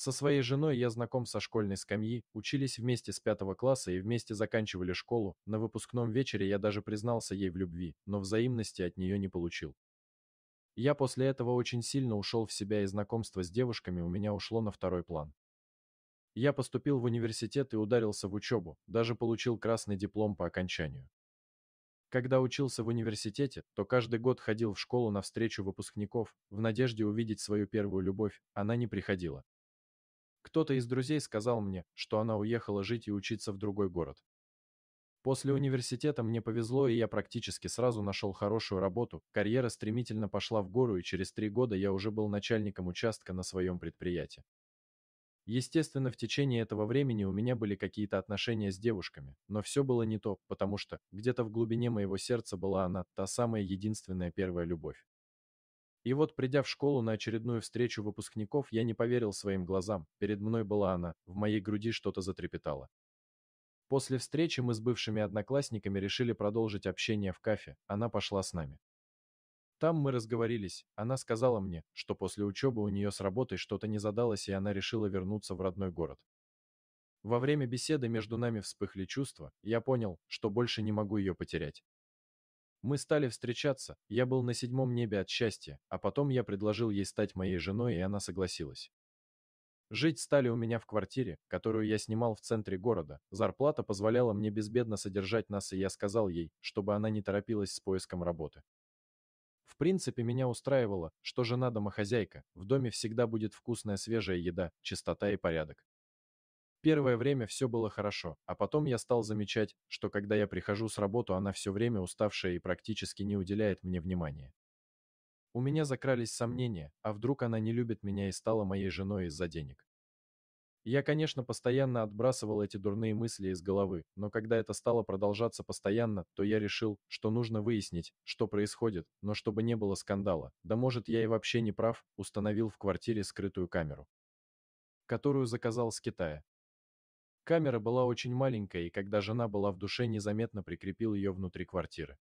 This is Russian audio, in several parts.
Со своей женой я знаком со школьной скамьи, учились вместе с 5 класса и вместе заканчивали школу. На выпускном вечере я даже признался ей в любви, но взаимности от нее не получил. Я после этого очень сильно ушел в себя, и знакомство с девушками у меня ушло на второй план. Я поступил в университет и ударился в учебу, даже получил красный диплом по окончанию. Когда учился в университете, то каждый год ходил в школу на встречу выпускников, в надежде увидеть свою первую любовь, она не приходила. Кто-то из друзей сказал мне, что она уехала жить и учиться в другой город. После университета мне повезло, и я практически сразу нашел хорошую работу, карьера стремительно пошла в гору, и через 3 года я уже был начальником участка на своем предприятии. Естественно, в течение этого времени у меня были какие-то отношения с девушками, но все было не то, потому что где-то в глубине моего сердца была она, та самая единственная первая любовь. И вот, придя в школу на очередную встречу выпускников, я не поверил своим глазам, перед мной была она, в моей груди что-то затрепетало. После встречи мы с бывшими одноклассниками решили продолжить общение в кафе, она пошла с нами. Там мы разговорились, она сказала мне, что после учебы у нее с работой что-то не задалось, и она решила вернуться в родной город. Во время беседы между нами вспыхли чувства, и я понял, что больше не могу ее потерять. Мы стали встречаться, я был на седьмом небе от счастья, а потом я предложил ей стать моей женой, и она согласилась. Жить стали у меня в квартире, которую я снимал в центре города. Зарплата позволяла мне безбедно содержать нас, и я сказал ей, чтобы она не торопилась с поиском работы. В принципе, меня устраивало, что жена домохозяйка, в доме всегда будет вкусная свежая еда, чистота и порядок. Первое время все было хорошо, а потом я стал замечать, что когда я прихожу с работы, она все время уставшая и практически не уделяет мне внимания. У меня закрались сомнения, а вдруг она не любит меня и стала моей женой из-за денег. Я, конечно, постоянно отбрасывал эти дурные мысли из головы, но когда это стало продолжаться постоянно, то я решил, что нужно выяснить, что происходит, но чтобы не было скандала. Да может, я и вообще не прав, установил в квартире скрытую камеру, которую заказал с Китая. Камера была очень маленькая, и когда жена была в душе, незаметно прикрепил ее внутри квартиры.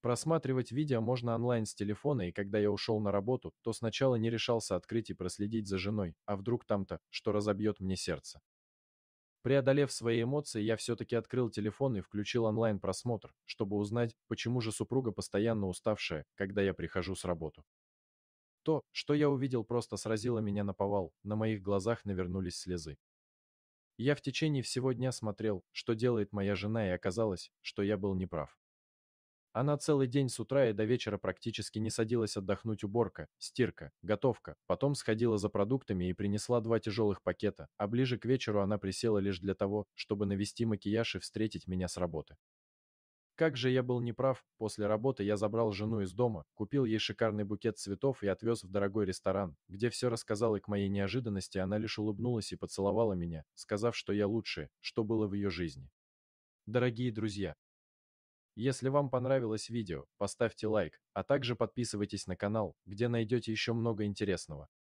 Просматривать видео можно онлайн с телефона, и когда я ушел на работу, то сначала не решался открыть и проследить за женой, а вдруг там-то, что разобьет мне сердце. Преодолев свои эмоции, я все-таки открыл телефон и включил онлайн-просмотр, чтобы узнать, почему же супруга постоянно уставшая, когда я прихожу с работы. То, что я увидел, просто сразило меня наповал, на моих глазах навернулись слезы. Я в течение всего дня смотрел, что делает моя жена, и оказалось, что я был неправ. Она целый день с утра и до вечера практически не садилась отдохнуть: уборка, стирка, готовка, потом сходила за продуктами и принесла 2 тяжелых пакета, а ближе к вечеру она присела лишь для того, чтобы навести макияж и встретить меня с работы. Как же я был неправ, после работы я забрал жену из дома, купил ей шикарный букет цветов и отвез в дорогой ресторан, где все рассказал, и к моей неожиданности она лишь улыбнулась и поцеловала меня, сказав, что я лучшее, что было в ее жизни. Дорогие друзья, если вам понравилось видео, поставьте лайк, а также подписывайтесь на канал, где найдете еще много интересного.